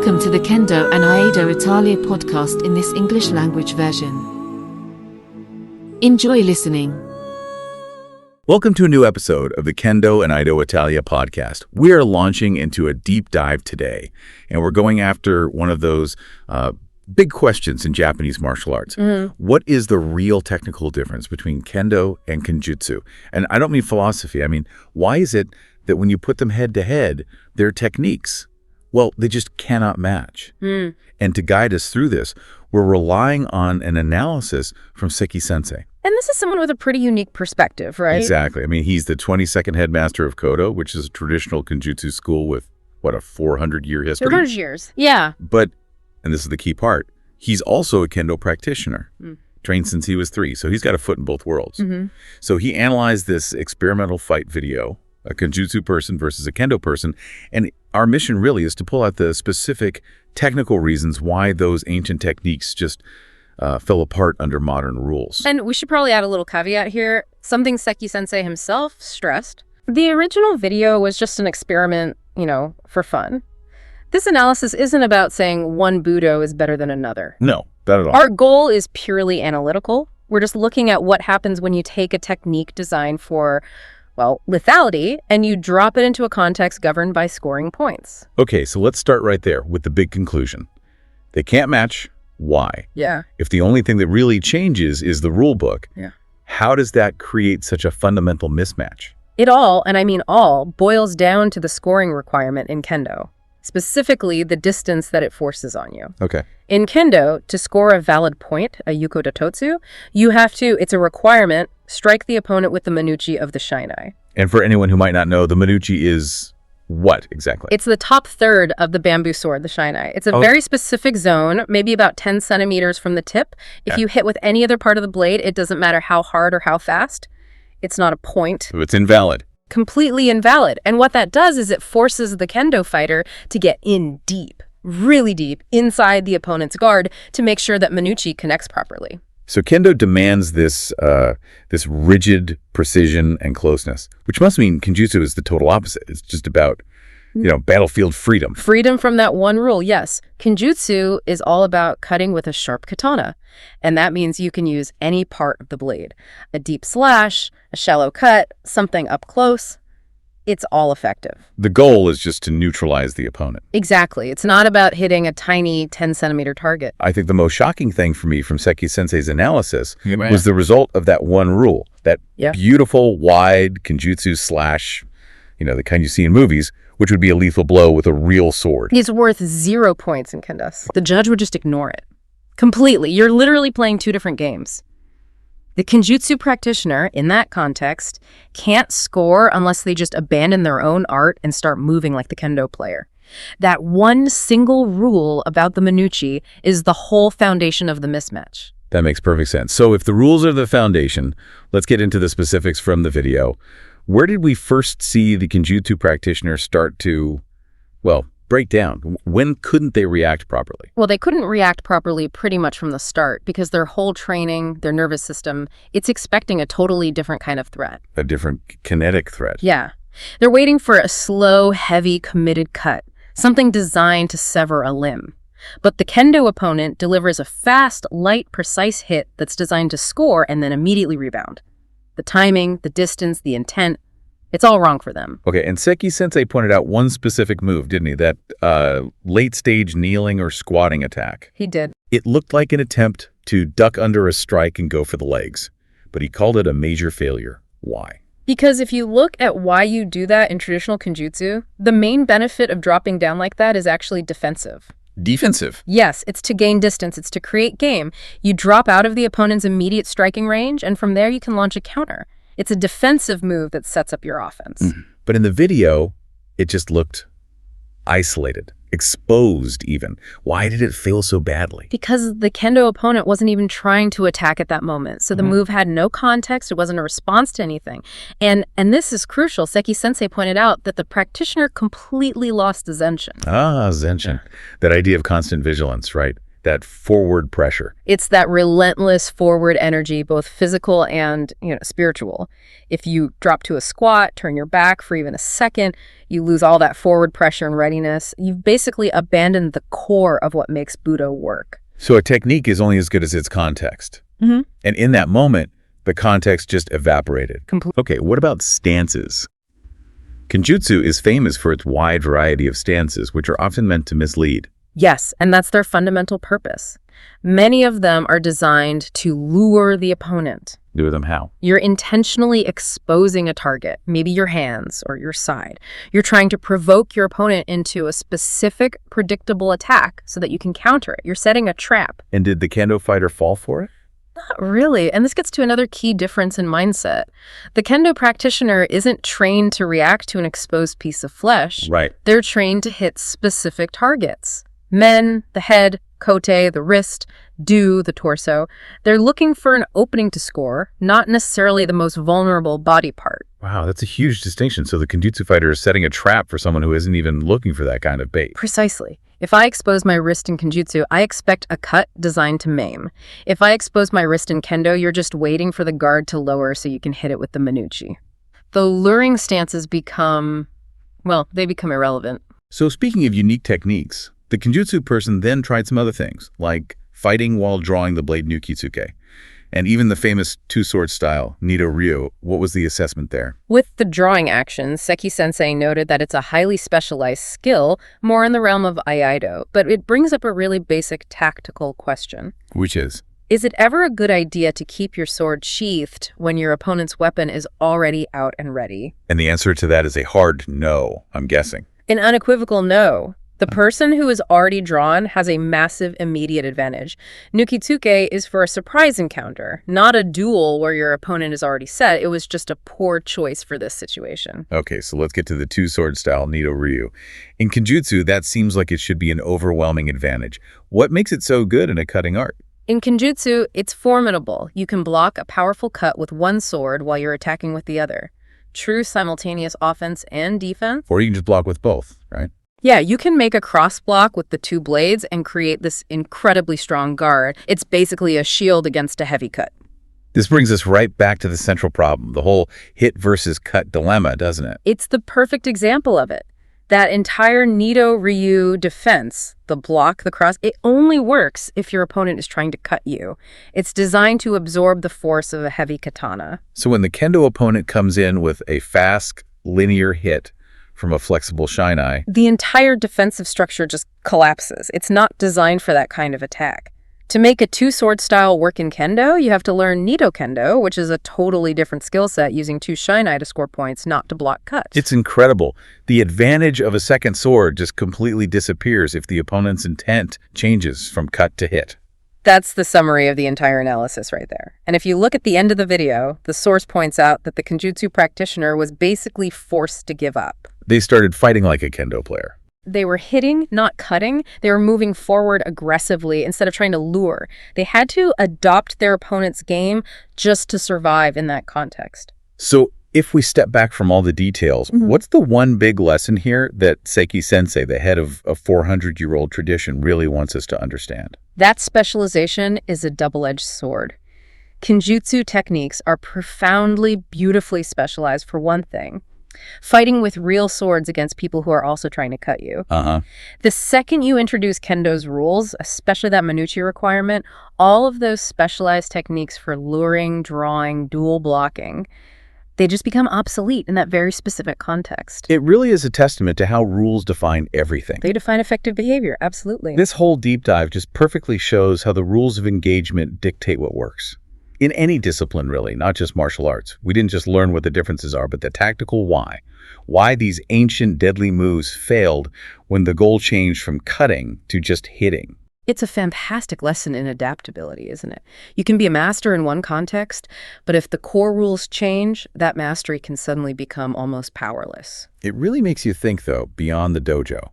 Welcome to the Kendo and Aido Italia podcast in this English language version. Enjoy listening. Welcome to a new episode of the Kendo and Aido Italia podcast. We are launching into a deep dive today, and we're going after one of those big questions in Japanese martial arts. What is the real technical difference between Kendo and Kenjutsu? And I don't mean philosophy. I mean, why is it that when you put them head to head, their techniques, well, they just cannot match? And to guide us through this, we're relying on an analysis from Seki Sensei. And this is someone with a pretty unique perspective, right? Exactly. I mean, he's the 22nd headmaster of Kodo, which is a traditional Kenjutsu school with, what, a 400-year history? 400 years, yeah. But, and this is the key part, he's also a Kendo practitioner, trained since he was 3. So he's got a foot in both worlds. So he analyzed this experimental fight video, a Kenjutsu person versus a Kendo person, and our mission really is to pull out the specific technical reasons why those ancient techniques just fell apart under modern rules. And we should probably add a little caveat here, something Seki Sensei himself stressed. The original video was just an experiment, for fun. This analysis isn't about saying one Budo is better than another. No, not at all. Our goal is purely analytical. We're just looking at what happens when you take a technique designed for, well, lethality, and you drop it into a context governed by scoring points. Okay, so let's start right there with the big conclusion. They can't match. Why? Yeah. If the only thing that really changes is the rule book, how does that create such a fundamental mismatch? It all, and I mean all, boils down to the scoring requirement in Kendo, specifically the distance that it forces on you. Okay. In Kendo, to score a valid point, a yuko datotsu, you have to, it's a requirement, strike the opponent with the manuchi of the shinai. And for anyone who might not know, the manuchi is what exactly? It's the top third of the bamboo sword, the shinai. It's a very specific zone, maybe about 10 centimeters from the tip. If you hit with any other part of the blade, it doesn't matter how hard or how fast. It's not a point. So it's invalid. Completely invalid. And what that does is it forces the Kendo fighter to get in deep, really deep, inside the opponent's guard to make sure that manuchi connects properly. So Kendo demands this rigid precision and closeness, which must mean Kenjutsu is the total opposite. It's just about, battlefield freedom. Freedom from that one rule, yes. Kenjutsu is all about cutting with a sharp katana, and that means you can use any part of the blade. A deep slash, a shallow cut, something up close. It's all effective. The goal is just to neutralize the opponent. Exactly. It's not about hitting a tiny 10-centimeter target. I think the most shocking thing for me from Seki Sensei's analysis was the result of that one rule, that beautiful, wide Kenjutsu slash, the kind you see in movies, which would be a lethal blow with a real sword. It's worth 0 points in Kenjutsu. The judge would just ignore it. Completely. You're literally playing 2 different games. The Kenjutsu practitioner, in that context, can't score unless they just abandon their own art and start moving like the Kendo player. That one single rule about the manuchi is the whole foundation of the mismatch. That makes perfect sense. So if the rules are the foundation, let's get into the specifics from the video. Where did we first see the Kenjutsu practitioner start to, break down? When couldn't they react properly? Well, they couldn't react properly pretty much from the start because their whole training, their nervous system, it's expecting a totally different kind of threat. A different kinetic threat. Yeah. They're waiting for a slow, heavy, committed cut, something designed to sever a limb. But the Kendo opponent delivers a fast, light, precise hit that's designed to score and then immediately rebound. The timing, the distance, the intent, it's all wrong for them. Okay, and Seki Sensei pointed out one specific move, didn't he? That late-stage kneeling or squatting attack. He did. It looked like an attempt to duck under a strike and go for the legs, but he called it a major failure. Why? Because if you look at why you do that in traditional Kenjutsu, the main benefit of dropping down like that is actually defensive. Defensive? Yes, it's to gain distance. It's to create game. You drop out of the opponent's immediate striking range, and from there you can launch a counter. It's a defensive move that sets up your offense. But in the video, it just looked isolated, exposed even. Why did it fail so badly? Because the Kendo opponent wasn't even trying to attack at that moment. So the move had no context. It wasn't a response to anything. And this is crucial. Seki Sensei pointed out that the practitioner completely lost the zenshin. Ah, zenshin. That idea of constant vigilance, right? that forward pressure. It's that relentless forward energy, both physical and, spiritual. If you drop to a squat, turn your back for even a second, you lose all that forward pressure and readiness. You've basically abandoned the core of what makes Budo work. So a technique is only as good as its context. Mm-hmm. And in that moment, the context just evaporated. Completely. Okay, what about stances? Kenjutsu is famous for its wide variety of stances, which are often meant to mislead. Yes, and that's their fundamental purpose. Many of them are designed to lure the opponent. Do them how? You're intentionally exposing a target, maybe your hands or your side. You're trying to provoke your opponent into a specific, predictable attack so that you can counter it. You're setting a trap. And did the Kendo fighter fall for it? Not really. And this gets to another key difference in mindset. The Kendo practitioner isn't trained to react to an exposed piece of flesh. Right. They're trained to hit specific targets. Men, the head, kote, the wrist, do, the torso. They're looking for an opening to score, not necessarily the most vulnerable body part. Wow, that's a huge distinction. So the Kenjutsu fighter is setting a trap for someone who isn't even looking for that kind of bait. Precisely. If I expose my wrist in Kenjutsu, I expect a cut designed to maim. If I expose my wrist in Kendo, you're just waiting for the guard to lower so you can hit it with the manuchi. The luring stances become irrelevant. So speaking of unique techniques, the Kenjutsu person then tried some other things, like fighting while drawing the blade Nukitsuke, and even the famous two-sword style, Nido Ryu. What was the assessment there? With the drawing action, Seki Sensei noted that it's a highly specialized skill, more in the realm of Aido, but it brings up a really basic tactical question. Which is? Is it ever a good idea to keep your sword sheathed when your opponent's weapon is already out and ready? And the answer to that is a hard no, I'm guessing. An unequivocal no. The person who is already drawn has a massive immediate advantage. Nukitsuke is for a surprise encounter, not a duel where your opponent is already set. It was just a poor choice for this situation. Okay, so let's get to the two-sword style Nido Ryu. In Kenjutsu, that seems like it should be an overwhelming advantage. What makes it so good in a cutting art? In Kenjutsu, it's formidable. You can block a powerful cut with one sword while you're attacking with the other. True simultaneous offense and defense. Or you can just block with both, right? Yeah, you can make a cross block with the two blades and create this incredibly strong guard. It's basically a shield against a heavy cut. This brings us right back to the central problem, the whole hit versus cut dilemma, doesn't it? It's the perfect example of it. That entire Nido Ryu defense, the block, the cross, it only works if your opponent is trying to cut you. It's designed to absorb the force of a heavy katana. So when the Kendo opponent comes in with a fast, linear hit from a flexible shinai, the entire defensive structure just collapses. It's not designed for that kind of attack. To make a two-sword style work in Kendo, you have to learn Nido Kendo, which is a totally different skill set using two shinai to score points, not to block cuts. It's incredible. The advantage of a second sword just completely disappears if the opponent's intent changes from cut to hit. That's the summary of the entire analysis right there. And if you look at the end of the video, the source points out that the Kenjutsu practitioner was basically forced to give up. They started fighting like a Kendo player. They were hitting, not cutting. They were moving forward aggressively instead of trying to lure. They had to adopt their opponent's game just to survive in that context. So if we step back from all the details, what's the one big lesson here that Seki Sensei, the head of a 400-year-old tradition, really wants us to understand? That specialization is a double-edged sword. Kenjutsu techniques are profoundly, beautifully specialized for one thing. Fighting with real swords against people who are also trying to cut you. The second you introduce Kendo's rules, especially that manuchi requirement, all of those specialized techniques for luring, drawing, dual blocking, they just become obsolete in that very specific context. It really is a testament to how rules define everything. They define effective behavior, absolutely. This whole deep dive just perfectly shows how the rules of engagement dictate what works. In any discipline, really, not just martial arts. We didn't just learn what the differences are, but the tactical why. Why these ancient deadly moves failed when the goal changed from cutting to just hitting. It's a fantastic lesson in adaptability, isn't it? You can be a master in one context, but if the core rules change, that mastery can suddenly become almost powerless. It really makes you think, though, beyond the dojo.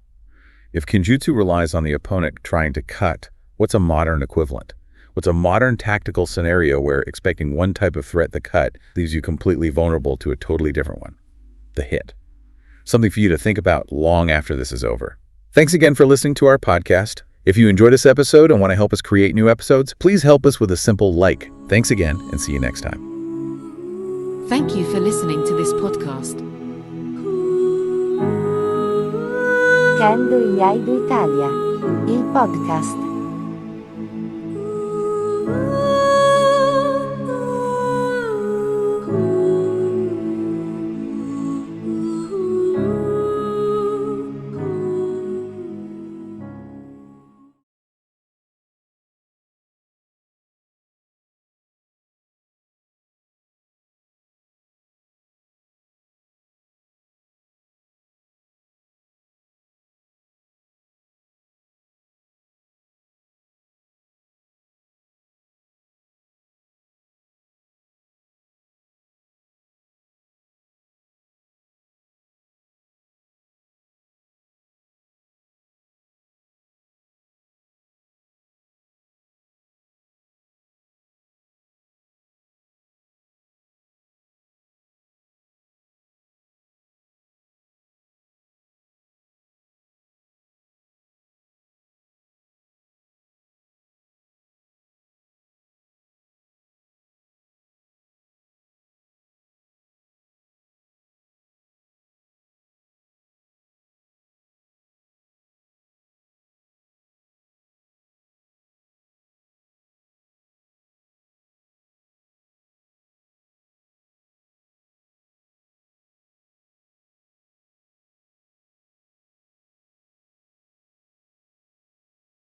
If Kenjutsu relies on the opponent trying to cut, what's a modern equivalent? What's a modern tactical scenario where expecting one type of threat, the cut, leaves you completely vulnerable to a totally different one? The hit. Something for you to think about long after this is over. Thanks again for listening to our podcast. If you enjoyed this episode and want to help us create new episodes, please help us with a simple like. Thanks again, and see you next time. Thank you for listening to this podcast. Kendo e Aido Italia, il podcast.